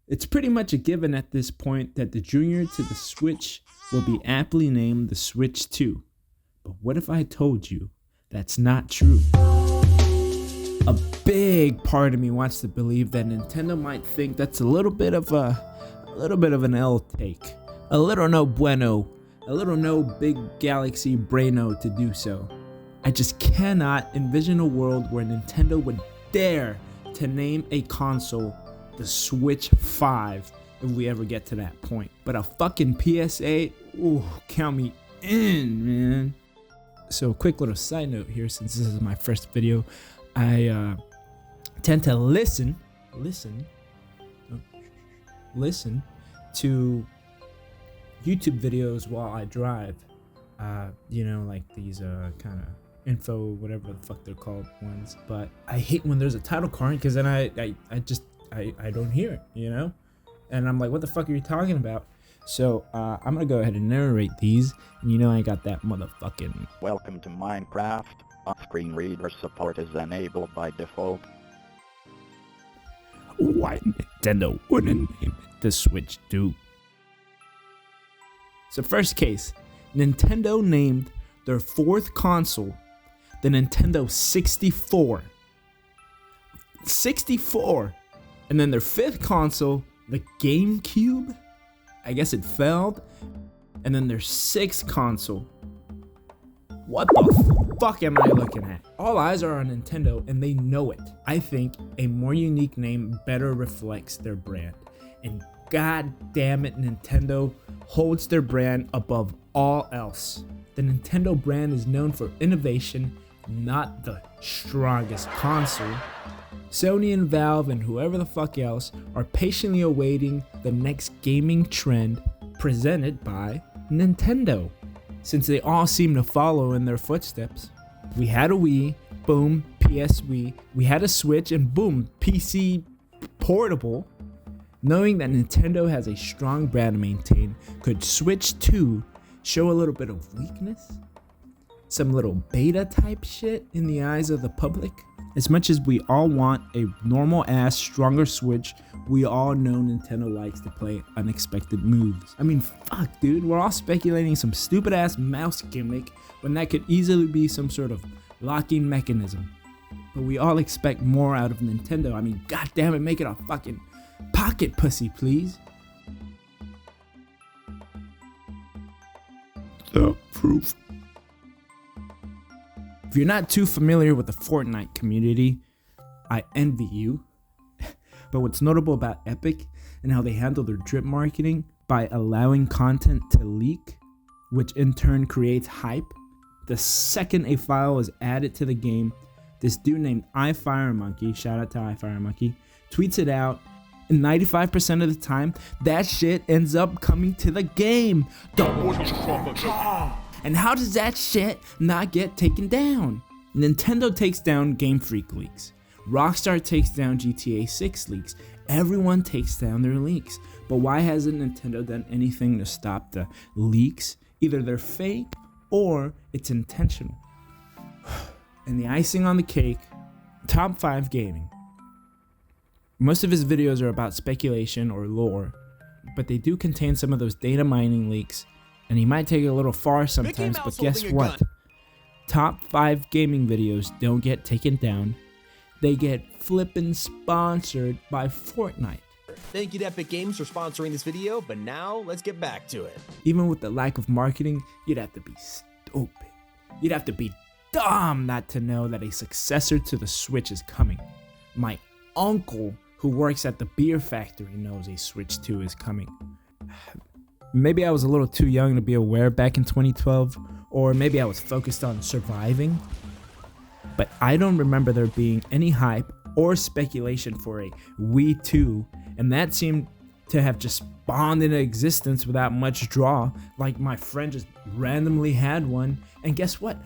It's pretty much a given at this point that the junior to the Switch will be aptly named the Switch 2. But what if I told you that's not true? A big part of me wants to believe that Nintendo might think that's a little bit of an L take. A little no bueno, a little no big galaxy braino to do so. I just cannot envision a world where Nintendo would dare to name a console the Switch 5 if we ever get to that point. But a fucking PS8, ooh, count me in, man. So a quick little side note here, since this is my first video, I tend to listen to YouTube videos while I drive. Like these kind of info, whatever the fuck they're called ones. But I hate when there's a title card because then I don't hear it, and I'm like, what the fuck are you talking about? So I'm gonna go ahead and narrate these, and I got that motherfucking Welcome to Minecraft. On-screen reader support is enabled by default. why Nintendo wouldn't name it the Switch 2. So first case, Nintendo named their fourth console the Nintendo 64. 64! And then their fifth console, the GameCube, I guess it failed. And then their sixth console. What the fuck am I looking at? All eyes are on Nintendo and they know it. I think a more unique name better reflects their brand. And god damn it, Nintendo holds their brand above all else. The Nintendo brand is known for innovation, not the strongest console. Sony and Valve and whoever the fuck else are patiently awaiting the next gaming trend presented by Nintendo, since they all seem to follow in their footsteps. We had a Wii, boom, PS Wii. We had a Switch, and boom, PC portable. Knowing that Nintendo has a strong brand to maintain, could Switch 2 show a little bit of weakness? Some little beta type shit in the eyes of the public? As much as we all want a normal ass stronger Switch, we all know Nintendo likes to play unexpected moves. I mean, fuck dude, we're all speculating some stupid ass mouse gimmick when that could easily be some sort of locking mechanism. But we all expect more out of Nintendo. I mean, god damn it, make it a fucking pocket pussy, please. The proof. If you're not too familiar with the Fortnite community, I envy you. But what's notable about Epic and how they handle their drip marketing by allowing content to leak, which in turn creates hype. The second a file is added to the game, this dude named iFireMonkey, shout out to iFireMonkey, tweets it out, and 95% of the time, that shit ends up coming to the game. And how does that shit not get taken down? Nintendo takes down Game Freak leaks. Rockstar takes down GTA 6 leaks. Everyone takes down their leaks. But why hasn't Nintendo done anything to stop the leaks? Either they're fake or it's intentional. And the icing on the cake, Top 5 Gaming. Most of his videos are about speculation or lore, but they do contain some of those data mining leaks, and he might take it a little far sometimes, but guess what? Top 5 gaming videos don't get taken down. They get flippin' sponsored by Fortnite. Thank you to Epic Games for sponsoring this video, but now let's get back to it. Even with the lack of marketing, you'd have to be stupid. You'd have to be dumb not to know that a successor to the Switch is coming. My uncle, who works at the beer factory, knows a Switch 2 is coming. Maybe I was a little too young to be aware back in 2012, or maybe I was focused on surviving. But I don't remember there being any hype or speculation for a Wii 2, and that seemed to have just spawned into existence without much draw, like my friend just randomly had one, and guess what?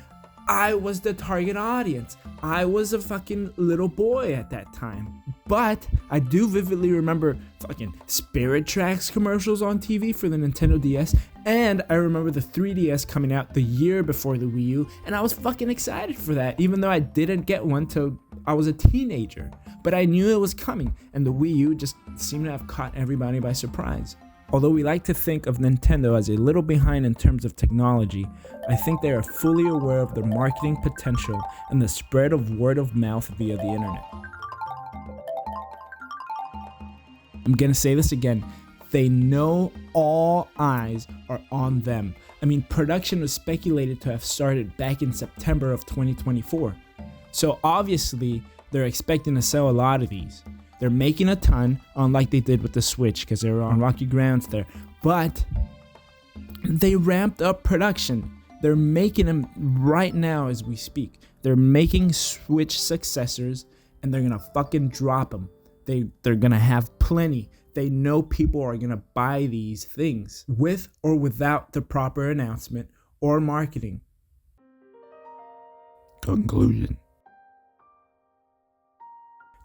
I was the target audience. I was a fucking little boy at that time. But I do vividly remember fucking Spirit Tracks commercials on TV for the Nintendo DS, and I remember the 3DS coming out the year before the Wii U, and I was fucking excited for that, even though I didn't get one till I was a teenager. but I knew it was coming, and the Wii U just seemed to have caught everybody by surprise. Although we like to think of Nintendo as a little behind in terms of technology, I think they are fully aware of their marketing potential and the spread of word of mouth via the internet. I'm gonna say this again. They know all eyes are on them. I mean, production was speculated to have started back in September of 2024. So obviously, they're expecting to sell a lot of these. They're making a ton, unlike they did with the Switch, because they were on rocky grounds there. But they ramped up production. They're making them right now as we speak. They're making Switch successors, and they're gonna fucking drop them. They're gonna have plenty. They know people are gonna buy these things with or without the proper announcement or marketing. Conclusion.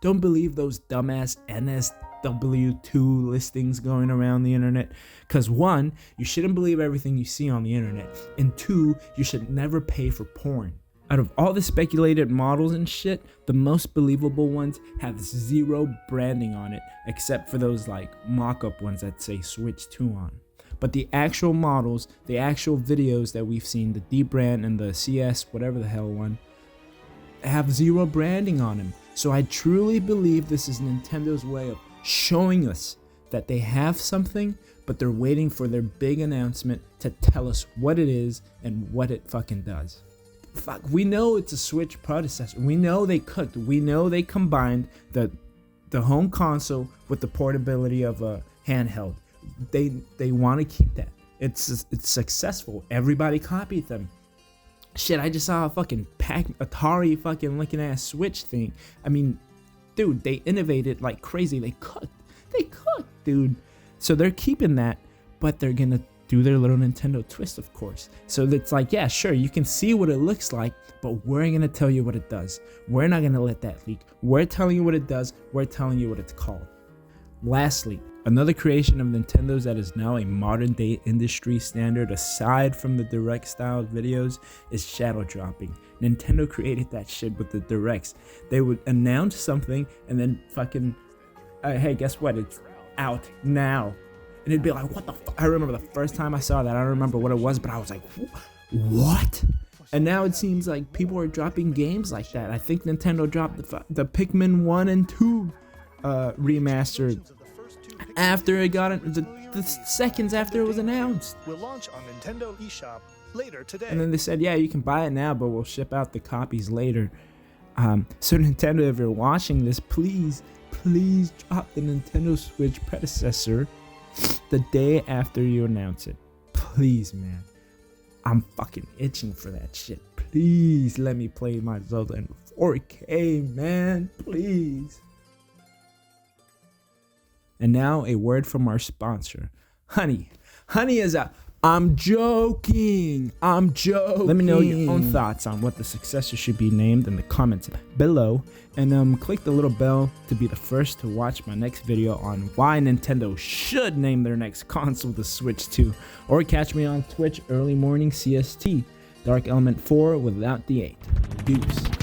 Don't believe those dumbass NSW2 listings going around the internet. Because 1, you shouldn't believe everything you see on the internet. And 2, you should never pay for porn. Out of all the speculated models and shit, the most believable ones have 0 branding on it, except for those like mock-up ones that say Switch 2 on. But the actual models, the actual videos that we've seen, the D brand and the CS, whatever the hell one, have 0 branding on them. So I truly believe this is Nintendo's way of showing us that they have something, but they're waiting for their big announcement to tell us what it is and what it fucking does. Fuck, we know it's a Switch predecessor. We know they cooked. We know they combined the home console with the portability of a handheld. They want to keep that. It's successful. Everybody copied them. Shit, I just saw a fucking Atari fucking looking ass Switch thing. I mean, dude, they innovated like crazy. They cooked, dude. So they're keeping that, but they're gonna do their little Nintendo twist, of course. So it's like, yeah, sure, you can see what it looks like, but we're gonna tell you what it does. We're not gonna let that leak. We're telling you what it does. We're telling you what it's called. Lastly, another creation of Nintendo's that is now a modern day industry standard aside from the direct style videos is shadow dropping. Nintendo created that shit with the directs. They would announce something and then fucking, hey, guess what? It's out now. And it'd be like, what the fuck? I remember the first time I saw that. I don't remember what it was, but I was like, what? And now it seems like people are dropping games like that. I think Nintendo dropped the Pikmin 1 and 2 remastered after it got the seconds after it was announced. Will launch on Nintendo eShop later today. And then they said, yeah, you can buy it now, but we'll ship out the copies later. So Nintendo, if you're watching this, please drop the Nintendo Switch predecessor the day after you announce it. Please, man. I'm fucking itching for that shit. Please let me play my Zelda in 4K, man. Please. And now a word from our sponsor, Honey. Honey is a... I'm joking. Let me know your own thoughts on what the successor should be named in the comments below. And click the little bell to be the first to watch my next video on why Nintendo should name their next console the Switch 2. Or catch me on Twitch early morning CST. Dark Element 4 without the 8. Deuce.